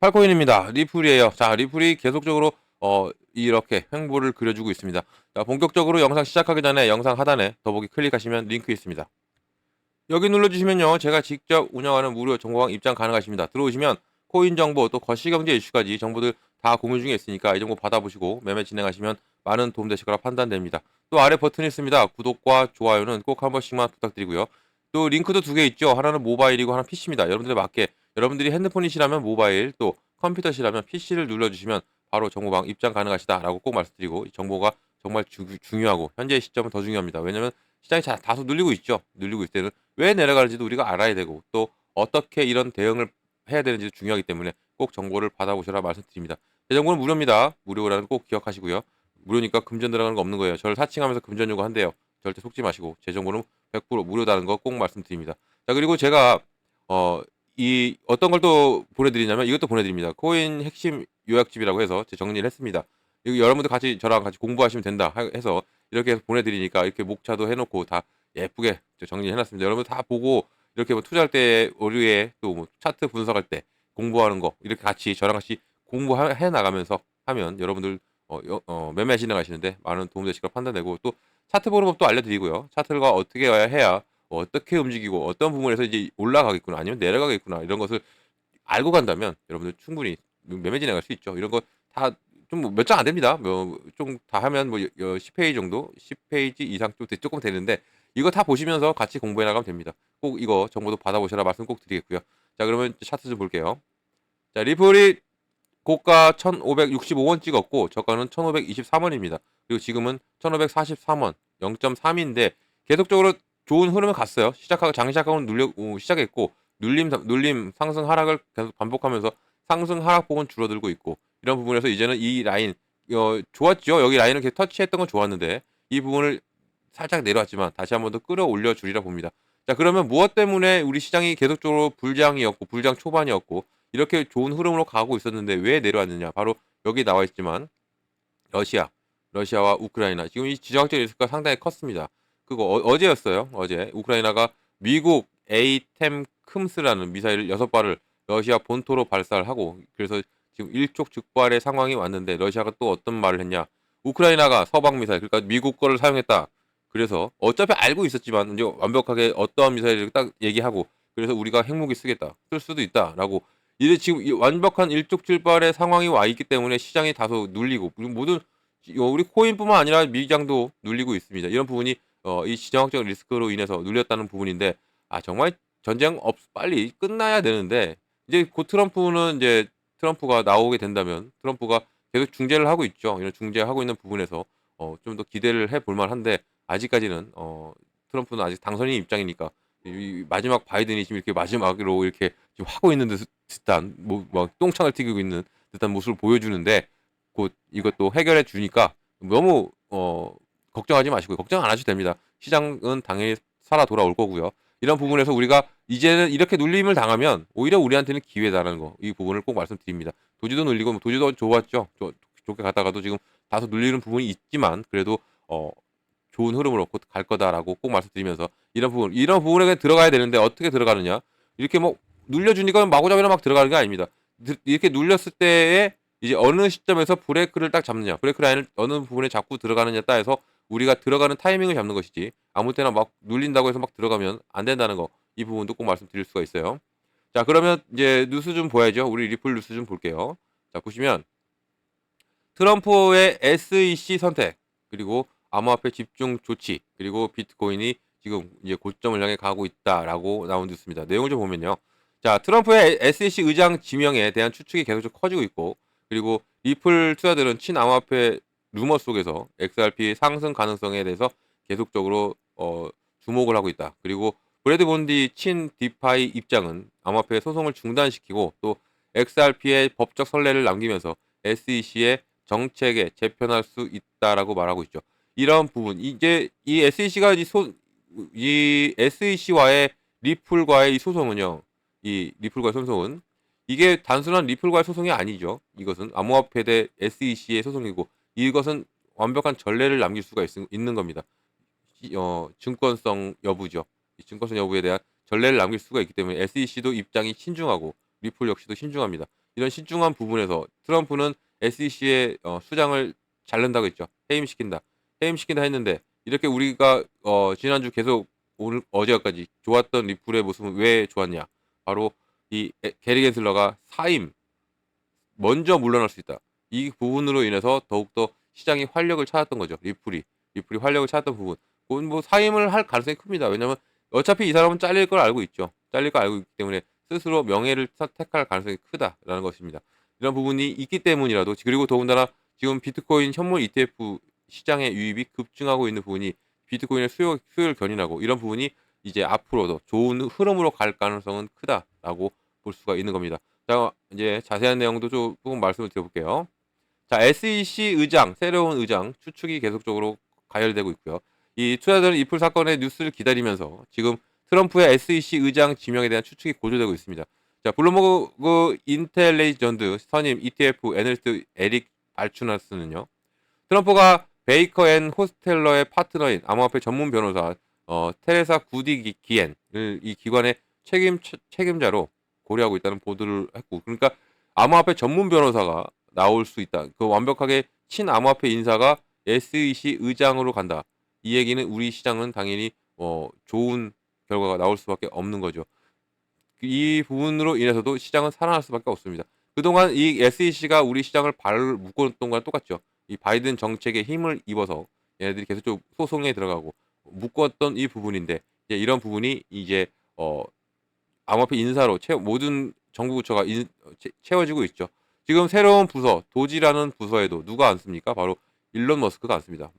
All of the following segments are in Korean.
팔코인입니다. 리플이에요. 자, 리플이 계속적으로 이렇게 횡보를 그려주고 있습니다. 자, 본격적으로 영상 시작하기 전에 영상 하단에 더보기 클릭하시면 링크 있습니다. 여기 눌러주시면요, 제가 직접 운영하는 무료 정보방 입장 가능하십니다. 들어오시면 코인 정보 또 거시경제 이슈까지 정보들 다 공유 중에 있으니까 이 정보 받아보시고 매매 진행하시면 많은 도움 되실 거라 판단됩니다. 또 아래 버튼이 있습니다. 구독과 좋아요는 꼭 한 번씩만 부탁드리고요. 또 링크도 두 개 있죠. 하나는 모바일이고 하나 PC입니다. 여러분들에 맞게 여러분들이 핸드폰이시라면 모바일, 또 컴퓨터시라면 PC를 눌러주시면 바로 정보방 입장 가능하시다라고 꼭 말씀드리고, 이 정보가 정말 중요하고 현재 시점은 더 중요합니다. 왜냐면 시장이 다소 눌리고 있죠. 눌리고 있을 때는 왜 내려가는지도 우리가 알아야 되고, 또 어떻게 이런 대응을 해야 되는지도 중요하기 때문에 꼭 정보를 받아보시라 말씀드립니다. 제 정보는 무료입니다. 무료라는 거 꼭 기억하시고요. 무료니까 금전 들어가는 거 없는 거예요. 저를 사칭하면서 금전 요구한대요. 절대 속지 마시고 제 정보는 100% 무료다는 거 꼭 말씀드립니다. 자, 그리고 제가 이 어떤 걸 또 보내드리냐면 이것도 보내드립니다. 코인 핵심 요약집이라고 해서 제 정리를 했습니다. 이거 여러분들 같이 저랑 같이 공부하시면 된다 해서 이렇게 해서 보내드리니까 이렇게 목차도 해놓고 다 예쁘게 정리해놨습니다. 여러분 다 보고 이렇게 뭐 투자할 때 오류에 또 뭐 차트 분석할 때 공부하는 거 이렇게 같이 저랑 같이 공부해 나가면서 하면 여러분들 매매 진행하시는데 많은 도움 되실 걸 판단되고, 또 차트 보는 법도 알려드리고요. 차트가 어떻게 해야 어떻게 움직이고 어떤 부분에서 이제 올라가겠구나 아니면 내려가겠구나 이런 것을 알고 간다면 여러분들 충분히 매매 진행할 수 있죠. 이런 거 다 좀 몇 장 안 됩니다. 뭐 좀 다 하면 뭐 10페이지 정도, 10페이지 이상 좀 조금 되는데 이거 다 보시면서 같이 공부해 나가면 됩니다. 꼭 이거 정보도 받아보시라 말씀 꼭 드리겠고요. 자, 그러면 차트 좀 볼게요. 자, 리플이 고가 1,565원 찍었고 저가는 1,523원입니다. 그리고 지금은 1,543원, 0.3인데 계속적으로 좋은 흐름을 갔어요. 장 시작하고 시작했고 눌림 상승 하락을 계속 반복하면서 상승 하락폭은 줄어들고 있고, 이런 부분에서 이제는 이 라인 좋았죠. 여기 라인을 계속 터치했던 건 좋았는데 이 부분을 살짝 내려왔지만 다시 한번 더 끌어올려 주리라 봅니다. 자, 그러면 무엇 때문에 우리 시장이 계속적으로 불장이었고 불장 초반이었고 이렇게 좋은 흐름으로 가고 있었는데 왜 내려왔느냐? 바로 여기 나와 있지만 러시아, 러시아와 우크라이나 지금 이 지정학적 리스크가 상당히 컸습니다. 그거 어제였어요. 어제 우크라이나가 미국 에이템큼스라는 미사일 6발을 러시아 본토로 발사를 하고, 그래서 지금 일촉즉발의 상황이 왔는데 러시아가 또 어떤 말을 했냐? 우크라이나가 서방 미사일, 그러니까 미국 거를 사용했다. 그래서 어차피 알고 있었지만 이제 완벽하게 어떠한 미사일을 딱 얘기하고, 그래서 우리가 핵무기 쓰겠다, 쓸 수도 있다라고, 이제 지금 이 완벽한 일촉즉발의 상황이 와 있기 때문에 시장이 다소 눌리고, 모든 우리 코인뿐만 아니라 미장도 눌리고 있습니다. 이런 부분이 이 지정학적 리스크로 인해서 눌렸다는 부분인데, 정말 전쟁 빨리 끝나야 되는데 이제 곧 트럼프가 나오게 된다면 트럼프가 계속 중재를 하고 있죠. 이런 중재하고 있는 부분에서 좀 더 기대를 해볼 만한데, 아직까지는 트럼프는 아직 당선인 입장이니까 이 마지막 바이든이 지금 이렇게 마지막으로 이렇게 지금 하고 있는 듯한 막 똥창을 튀기고 있는 듯한 모습을 보여주는데, 곧 이것도 해결해 주니까 너무 걱정하지 마시고, 걱정 안 하셔도 됩니다. 시장은 당연히 살아 돌아올 거고요. 이런 부분에서 우리가 이제는 이렇게 눌림을 당하면 오히려 우리한테는 기회다라는 거, 이 부분을 꼭 말씀드립니다. 도지도 눌리고 도지도 좋았죠. 좋게 가다가도 지금 다소 눌리는 부분이 있지만 그래도 좋은 흐름으로 곧 갈 거다라고 꼭 말씀드리면서, 이런 부분에 그냥 들어가야 되는데 어떻게 들어가느냐? 이렇게 뭐 눌려주니까 마구잡이로 막 들어가는 게 아닙니다. 이렇게 눌렸을 때에 이제 어느 시점에서 브레이크를 딱 잡느냐, 브레이크 라인을 어느 부분에 잡고 들어가느냐에 따라서 우리가 들어가는 타이밍을 잡는 것이지, 아무 때나 막 눌린다고 해서 막 들어가면 안 된다는 거, 이 부분도 꼭 말씀드릴 수가 있어요. 자, 그러면 이제 뉴스 좀 보야죠. 우리 리플 뉴스 좀 볼게요. 자, 보시면 트럼프의 SEC 선택, 그리고 암호화폐 집중 조치, 그리고 비트코인이 지금 이제 고점을 향해 가고 있다라고 나온 뉴스입니다. 내용을 좀 보면요. 자, 트럼프의 SEC 의장 지명에 대한 추측이 계속 커지고 있고, 그리고 리플 투자들은 친암호화폐 루머 속에서 XRP 상승 가능성에 대해서 계속적으로 주목을 하고 있다. 그리고 브래드 본디 친 디파이 입장은 암호화폐 소송을 중단시키고 또 XRP의 법적 선례를 남기면서 SEC의 정책에 재편할 수 있다라고 말하고 있죠. 이런 부분, 이제 이 SEC가 이 SEC와의 리플과의 이 소송은요, 이 리플과의 소송은 이게 단순한 리플과의 소송이 아니죠. 이것은 암호화폐 대 SEC의 소송이고, 이것은 완벽한 전례를 남길 수가 있는 겁니다. 증권성 여부죠. 이 증권성 여부에 대한 전례를 남길 수가 있기 때문에 SEC도 입장이 신중하고 리플 역시도 신중합니다. 이런 신중한 부분에서 트럼프는 SEC의 수장을 자른다고 했죠. 해임시킨다. 해임시킨다 했는데 이렇게 우리가 지난주 계속 오늘 어제까지 좋았던 리플의 모습은 왜 좋았냐? 바로 이 게리 겐슬러가 사임 먼저 물러날 수 있다. 이 부분으로 인해서 더욱더 시장이 활력을 찾았던 거죠. 리플이 활력을 찾았던 부분. 그건 뭐 사임을 할 가능성이 큽니다. 왜냐면 어차피 이 사람은 잘릴 걸 알고 있죠. 잘릴 걸 알고 있기 때문에 스스로 명예를 택할 가능성이 크다라는 것입니다. 이런 부분이 있기 때문이라도 그리고 더군다나 지금 비트코인 현물 ETF 시장의 유입이 급증하고 있는 부분이 비트코인의 수요를 견인하고 이런 부분이 이제 앞으로도 좋은 흐름으로 갈 가능성은 크다라고 볼 수가 있는 겁니다. 자, 이제 자세한 내용도 조금 말씀을 드려볼게요. 자, SEC 의장, 새로운 의장 추측이 계속적으로 가열되고 있고요. 이 투자자들은 이플 사건의 뉴스를 기다리면서 지금 트럼프의 SEC 의장 지명에 대한 추측이 고조되고 있습니다. 자, 블룸버그 인텔리전드 선임 ETF 애널리스트 에릭 알추나스는요. 트럼프가 베이커 앤 호스텔러의 파트너인 암호화폐 전문 변호사 테레사 구디 기엔을 이 기관의 책임자로 고려하고 있다는 보도를 했고, 그러니까 암호화폐 전문 변호사가 나올 수 있다. 그 완벽하게 친암호화폐 인사가 SEC 의장으로 간다. 이 얘기는 우리 시장은 당연히 좋은 결과가 나올 수밖에 없는 거죠. 이 부분으로 인해서도 시장은 살아날 수밖에 없습니다. 그동안 이 SEC가 우리 시장을 발을 묶었던 거랑 똑같죠. 이 바이든 정책에 힘을 입어서 얘네들이 계속 소송에 들어가고 묶었던 이 부분인데 이제 이런 부분이 이제 암호화폐 인사로 모든 정부 부처가 채워지고 있죠. 지금 새로운 부서 도지라는 부서에도 누가 앉습니까? 바로 일론 머스크가 앉습니다.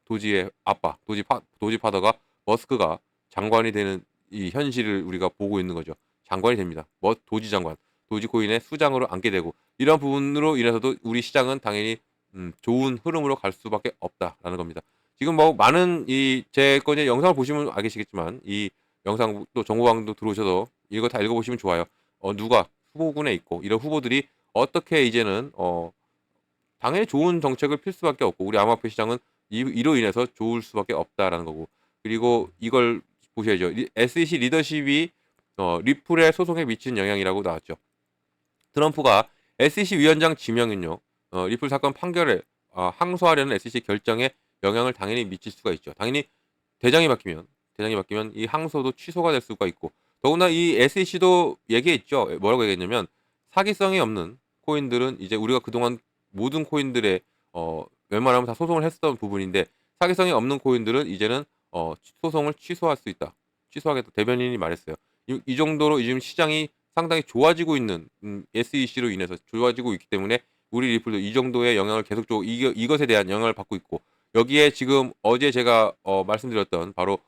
도지의 아빠 도지 파더가 머스크가 장관이 되는 이 현실을 우리가 보고 있는 거죠. 장관이 됩니다. 도지 장관, 도지코인의 수장으로 앉게 되고 이런 부분으로 인해서도 우리 시장은 당연히 좋은 흐름으로 갈 수밖에 없다라는 겁니다. 지금 뭐 많은 제 거에 영상을 보시면 알겠지만 이 영상 또 정보방도 들어오셔서 이거 다 읽어보시면 좋아요. 누가 후보군에 있고 이런 후보들이 어떻게 이제는 당연히 좋은 정책을 필 수밖에 없고 우리 암호화폐 시장은 이로 인해서 좋을 수밖에 없다라는 거고 그리고 이걸 보셔야죠. SEC 리더십이 리플의 소송에 미치는 영향이라고 나왔죠. 트럼프가 SEC 위원장 지명은요. 리플 사건 판결에 항소하려는 SEC 결정에 영향을 당연히 미칠 수가 있죠. 당연히 대장이 바뀌면 이 항소도 취소가 될 수가 있고 더구나 이 SEC도 얘기했죠. 뭐라고 얘기했냐면 사기성이 없는 코인들은 이제 우리가 그동안 모든 코인들의 웬만하면 다 소송을 했었던 부분인데 사기성이 없는 코인들은 이제는 소송을 취소할 수 있다. 취소하겠다. 대변인이 말했어요. 이 정도로 지금 시장이 상당히 좋아지고 있는 SEC로 인해서 좋아지고 있기 때문에 우리 리플도 이 정도의 영향을 계속적으로 이것에 대한 영향을 받고 있고 여기에 지금 어제 제가 말씀드렸던 바로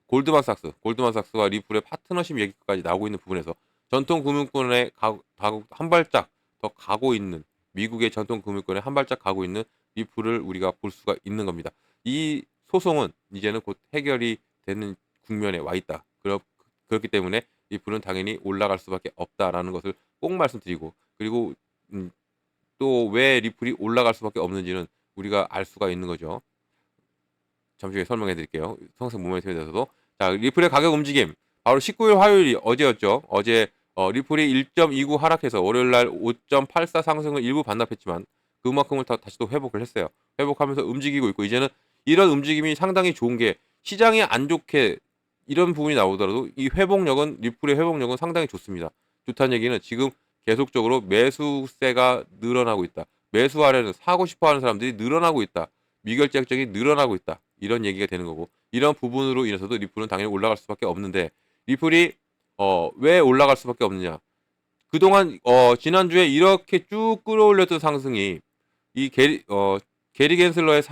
골드만삭스와 리플의 파트너십 얘기까지 나오고 있는 부분에서 전통 금융권에 한 발짝 더 가고 있는 미국의 전통 금융권에 한 발짝 가고 있는 리플을 우리가 볼 수가 있는 겁니다. 이 소송은 이제는 곧 해결이 되는 국면에 와 있다. 그렇기 때문에 리플은 당연히 올라갈 수밖에 없다라는 것을 꼭 말씀드리고 그리고 또 왜 리플이 올라갈 수밖에 없는지는 우리가 알 수가 있는 거죠. 잠시 후에 설명해 드릴게요. 성생 모멘텀에 대해서도. 자, 리플의 가격 움직임. 바로 19일 화요일이 어제였죠. 어제 리플이 1.29 하락해서 월요일 날 5.84 상승을 일부 반납했지만 그만큼을 다시 또 회복을 했어요. 회복하면서 움직이고 있고 이제는 이런 움직임이 상당히 좋은 게 시장이 안 좋게 이런 부분이 나오더라도 이 리플의 회복력은 상당히 좋습니다. 좋다는 얘기는 지금 계속적으로 매수세가 늘어나고 있다. 매수하려는 사고 싶어 하는 사람들이 늘어나고 있다. 미결제 약정이 늘어나고 있다. 이런 얘기가 되는 거고 이런 부분으로 인해서도 리플은 당연히 올라갈 수밖에 없는데 리플이 왜 올라갈 수밖에 없느냐? 그동안 지난주에 이렇게 쭉 끌어올렸던 상승이 이 게리 겐슬러의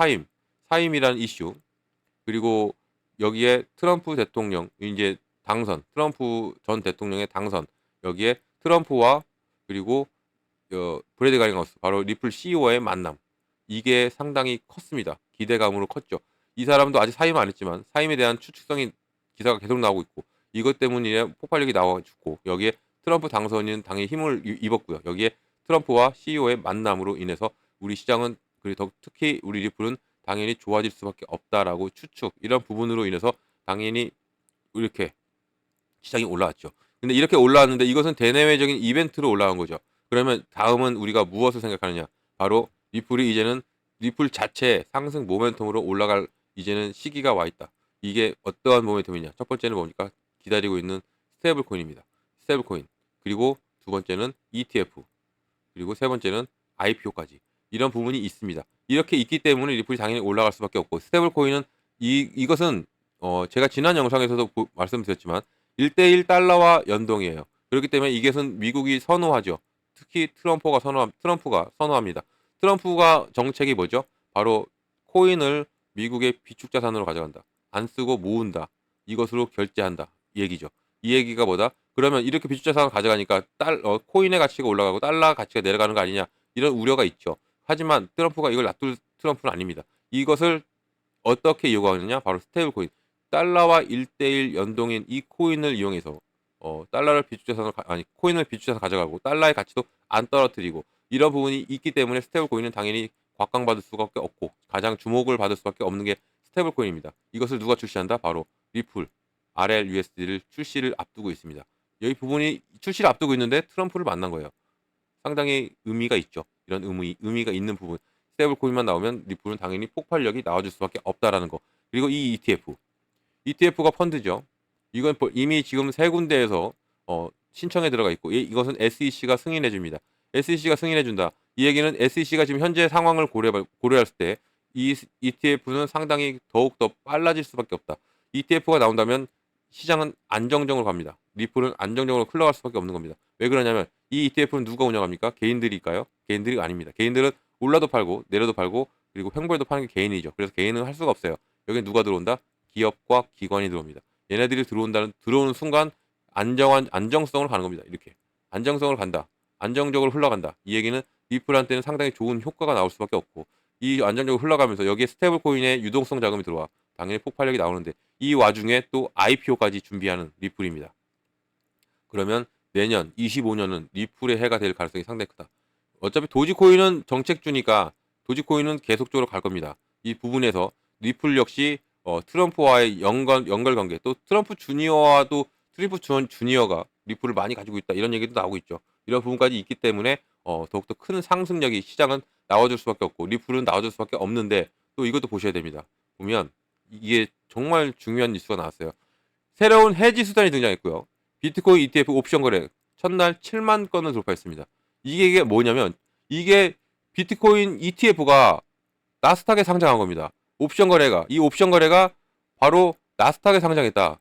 사임이라는 이슈 그리고 여기에 트럼프 대통령 이제 트럼프 전 대통령의 당선 여기에 트럼프와 그리고 브래드 가링하우스 바로 리플 CEO의 만남 이게 상당히 컸습니다. 기대감으로 컸죠. 이 사람도 아직 사임 안 했지만 사임에 대한 추측성이 기사가 계속 나오고 있고 이것 때문에 폭발력이 나와주고 여기에 트럼프 당선인 당의 힘을 입었고요. 여기에 트럼프와 CEO의 만남으로 인해서 우리 시장은 그리고 특히 우리 리플은 당연히 좋아질 수밖에 없다라고 추측 이런 부분으로 인해서 당연히 이렇게 시장이 올라왔죠. 근데 이렇게 올라왔는데 이것은 대내외적인 이벤트로 올라간 거죠. 그러면 다음은 우리가 무엇을 생각하느냐? 바로 리플이 이제는 리플 자체의 상승 모멘텀으로 올라갈 이제는 시기가 와 있다. 이게 어떠한 모멘텀이냐? 첫 번째는 뭡니까? 기다리고 있는 스테이블 코인입니다. 스테이블 코인. 그리고 두 번째는 ETF. 그리고 세 번째는 IPO까지. 이런 부분이 있습니다. 이렇게 있기 때문에 리플이 당연히 올라갈 수밖에 없고 스테이블 코인은 이것은 제가 지난 영상에서도 말씀드렸지만 1대1 달러와 연동이에요. 그렇기 때문에 이것은 미국이 선호하죠. 특히 트럼프가 선호합니다. 트럼프가 정책이 뭐죠? 바로 코인을 미국의 비축 자산으로 가져간다. 안 쓰고 모은다. 이것으로 결제한다. 이 얘기죠. 이 얘기가 뭐다? 그러면 이렇게 비축 자산을 가져가니까 코인의 가치가 올라가고 달러 가치가 내려가는 거 아니냐? 이런 우려가 있죠. 하지만 트럼프가 이걸 놔둘 트럼프는 아닙니다. 이것을 어떻게 이용하느냐? 바로 스테이블 코인. 달러와 1대1 연동인 이 코인을 이용해서 달러를 비축자산으로 코인을 비축자산 가져가고 달러의 가치도 안 떨어뜨리고 이런 부분이 있기 때문에 스테이블 코인은 당연히 곽강받을 수밖에 없고 가장 주목을 받을 수밖에 없는 게 스테이블 코인입니다. 이것을 누가 출시한다? 바로 리플 RLUSD를 출시를 앞두고 있습니다. 여기 부분이 출시를 앞두고 있는데 트럼프를 만난 거예요. 상당히 의미가 있죠. 이런 의미가 있는 부분. 스테이블 코인만 나오면 리플은 당연히 폭발력이 나와줄 수밖에 없다라는 거. 그리고 이 ETF가 펀드죠. 이건 이미 지금 세 군데에서 신청에 들어가 있고 이것은 SEC가 승인해 줍니다. SEC가 승인해 준다. 이 얘기는 SEC가 지금 현재 상황을 고려했을 때 이 ETF는 상당히 더욱더 빨라질 수밖에 없다. ETF가 나온다면 시장은 안정적으로 갑니다. 리플은 안정적으로 흘러갈 수밖에 없는 겁니다. 왜 그러냐면 이 ETF는 누가 운영합니까? 개인들일까요? 개인들이 아닙니다. 개인들은 올라도 팔고 내려도 팔고 그리고 횡보에도 파는 게 개인이죠. 그래서 개인은 할 수가 없어요. 여기 누가 들어온다? 기업과 기관이 들어옵니다. 얘네들이 들어오는 순간 안정성을 가는 겁니다. 이렇게 안정성을 간다. 안정적으로 흘러간다. 이 얘기는 리플한테는 상당히 좋은 효과가 나올 수밖에 없고 이 안정적으로 흘러가면서 여기에 스테이블 코인의 유동성 자금이 들어와 당연히 폭발력이 나오는데 이 와중에 또 IPO까지 준비하는 리플입니다. 그러면 내년 25년은 리플의 해가 될 가능성이 상당히 크다. 어차피 도지코인은 정책주니까 도지코인은 계속적으로 갈 겁니다. 이 부분에서 리플 역시 트럼프와의 연결관계 또 트럼프 주니어가 리플을 많이 가지고 있다 이런 얘기도 나오고 있죠. 이런 부분까지 있기 때문에 더욱더 큰 상승력이 시장은 나와줄 수밖에 없고 리플은 나와줄 수밖에 없는데 또 이것도 보셔야 됩니다. 보면 이게 정말 중요한 뉴스가 나왔어요. 새로운 해지 수단이 등장했고요. 비트코인 ETF 옵션 거래 첫날 7만 건을 돌파했습니다. 이게 뭐냐면 이게 비트코인 ETF가 나스닥에 상장한 겁니다. 이 옵션 거래가 바로 나스닥에 상장했다.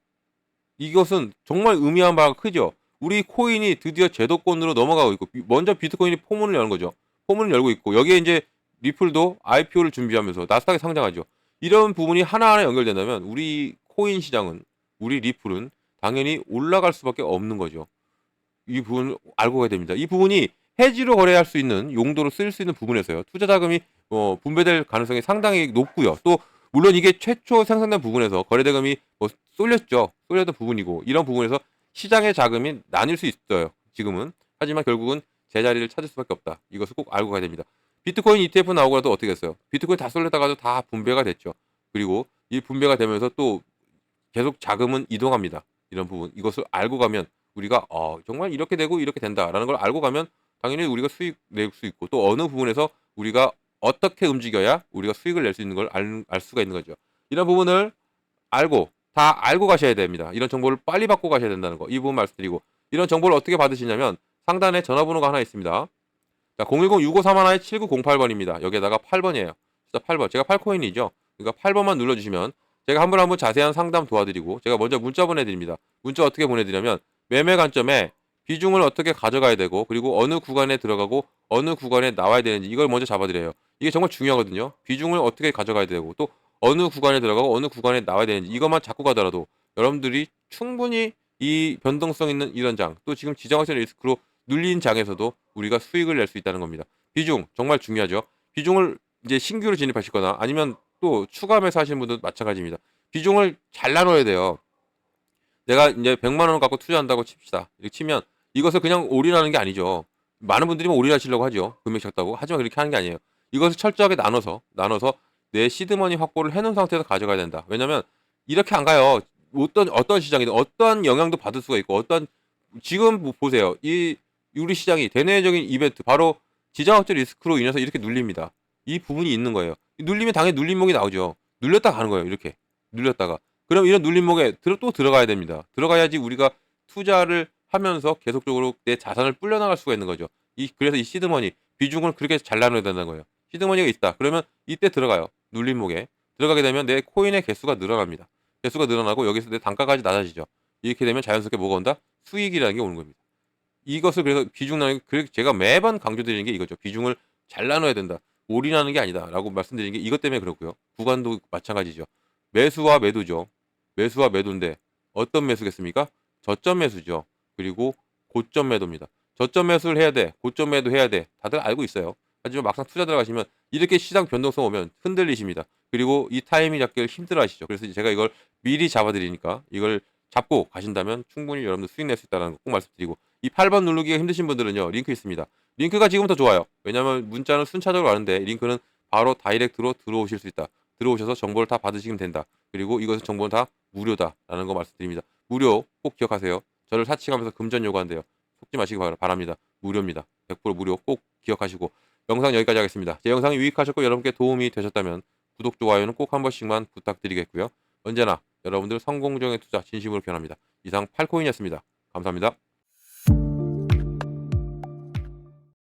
이것은 정말 의미한 바가 크죠. 우리 코인이 드디어 제도권으로 넘어가고 있고 먼저 비트코인이 포문을 여는 거죠. 포문을 열고 있고 여기에 이제 리플도 IPO를 준비하면서 나스닥에 상장하죠. 이런 부분이 하나하나 연결된다면 우리 코인 시장은 우리 리플은 당연히 올라갈 수밖에 없는 거죠. 이 부분을 알고 가야 됩니다. 이 부분이 해지로 거래할 수 있는 용도로 쓸 수 있는 부분에서요. 투자 자금이 분배될 가능성이 상당히 높고요. 또 물론 이게 최초 생산된 부분에서 거래 대금이 쏠렸던 부분이고 이런 부분에서 시장의 자금이 나뉠 수 있어요. 지금은. 하지만 결국은 제자리를 찾을 수밖에 없다. 이것을 꼭 알고 가야 됩니다. 비트코인 ETF 나오고 나도 어떻게 했어요? 비트코인 다 쏠렸다가도 다 분배가 됐죠. 그리고 이 분배가 되면서 또 계속 자금은 이동합니다. 이런 부분. 이것을 알고 가면 우리가 정말 이렇게 되고 이렇게 된다라는 걸 알고 가면 당연히 우리가 수익 낼 수 있고 또 어느 부분에서 우리가 어떻게 움직여야 우리가 수익을 낼 수 있는 걸 알 수가 있는 거죠. 이런 부분을 다 알고 가셔야 됩니다. 이런 정보를 빨리 받고 가셔야 된다는 거. 이 부분 말씀드리고 이런 정보를 어떻게 받으시냐면 상단에 전화번호가 하나 있습니다. 자, 010-6531-7908번입니다. 여기에다가 8번이에요. 진짜 8번. 제가 8코인이죠. 그러니까 8번만 눌러주시면 제가 한 번 자세한 상담 도와드리고 제가 먼저 문자 보내드립니다. 문자 어떻게 보내드리냐면 매매 관점에 비중을 어떻게 가져가야 되고 그리고 어느 구간에 들어가고 어느 구간에 나와야 되는지 이걸 먼저 잡아드려요. 이게 정말 중요하거든요. 비중을 어떻게 가져가야 되고 또 어느 구간에 들어가고 어느 구간에 나와야 되는지 이것만 잡고 가더라도 여러분들이 충분히 이 변동성 있는 이런 장 또 지금 지정학생 리스크로 눌린 장에서도 우리가 수익을 낼 수 있다는 겁니다. 비중 정말 중요하죠. 비중을 이제 신규로 진입하시거나 아니면 또 추가 매수하시는 분도 마찬가지입니다. 비중을 잘 나눠야 돼요. 내가 이제 100만 원 갖고 투자한다고 칩시다. 이렇게 치면 이것을 그냥 올인하는 게 아니죠. 많은 분들이 올인하시려고 하죠. 금액 작다고. 하지만 그렇게 하는 게 아니에요. 이것을 철저하게 나눠서 내 시드머니 확보를 해놓은 상태에서 가져가야 된다. 왜냐면 이렇게 안 가요. 어떤 시장이든 어떠한 영향도 받을 수가 있고 어떤 지금 보세요. 이 우리 시장이 대내적인 이벤트 바로 지정학적 리스크로 인해서 이렇게 눌립니다. 이 부분이 있는 거예요. 눌리면 당연히 눌림목이 나오죠. 눌렸다 가는 거예요. 이렇게 눌렸다가 그럼 이런 눌림목에 또 들어가야 됩니다. 들어가야지 우리가 투자를 하면서 계속적으로 내 자산을 불려나갈 수가 있는 거죠. 그래서 이 시드머니 비중을 그렇게 잘 나눠야 된다는 거예요. 시드머니가 있다. 그러면 이때 들어가요. 눌림목에 들어가게 되면 내 코인의 개수가 늘어납니다. 개수가 늘어나고 여기서 내 단가까지 낮아지죠. 이렇게 되면 자연스럽게 뭐가 온다? 수익이라는 게 오는 겁니다. 이것을 그래서 비중 나누기 제가 매번 강조드리는 게 이거죠. 비중을 잘 나눠야 된다. 올인하는 게 아니다라고 말씀드리는 게 이것 때문에 그렇고요. 구간도 마찬가지죠. 매수와 매도죠. 매수와 매도인데 어떤 매수겠습니까? 저점 매수죠. 그리고 고점 매도입니다. 저점 매수를 해야 돼. 고점 매도 해야 돼. 다들 알고 있어요. 하지만 막상 투자 들어가시면 이렇게 시장 변동성 오면 흔들리십니다. 그리고 이 타이밍 잡기를 힘들어 하시죠. 그래서 제가 이걸 미리 잡아드리니까 이걸 잡고 가신다면 충분히 여러분들 수익 낼 수 있다는 거 꼭 말씀드리고 이 8번 누르기가 힘드신 분들은요. 링크 있습니다. 링크가 지금부터 좋아요. 왜냐하면 문자는 순차적으로 가는데 링크는 바로 다이렉트로 들어오실 수 있다. 들어오셔서 정보를 다 받으시면 된다. 그리고 이것은 정보는 다 무료다라는 거 말씀드립니다. 무료 꼭 기억하세요. 저를 사칭하면서 금전 요구한대요. 속지 마시기 바랍니다. 무료입니다. 100% 무료 꼭 기억하시고 영상 여기까지 하겠습니다. 제 영상이 유익하셨고 여러분께 도움이 되셨다면 구독, 좋아요는 꼭 한 번씩만 부탁드리겠고요. 언제나 여러분들 성공적인 투자 진심으로 기원합니다. 이상 팔코인이었습니다. 감사합니다.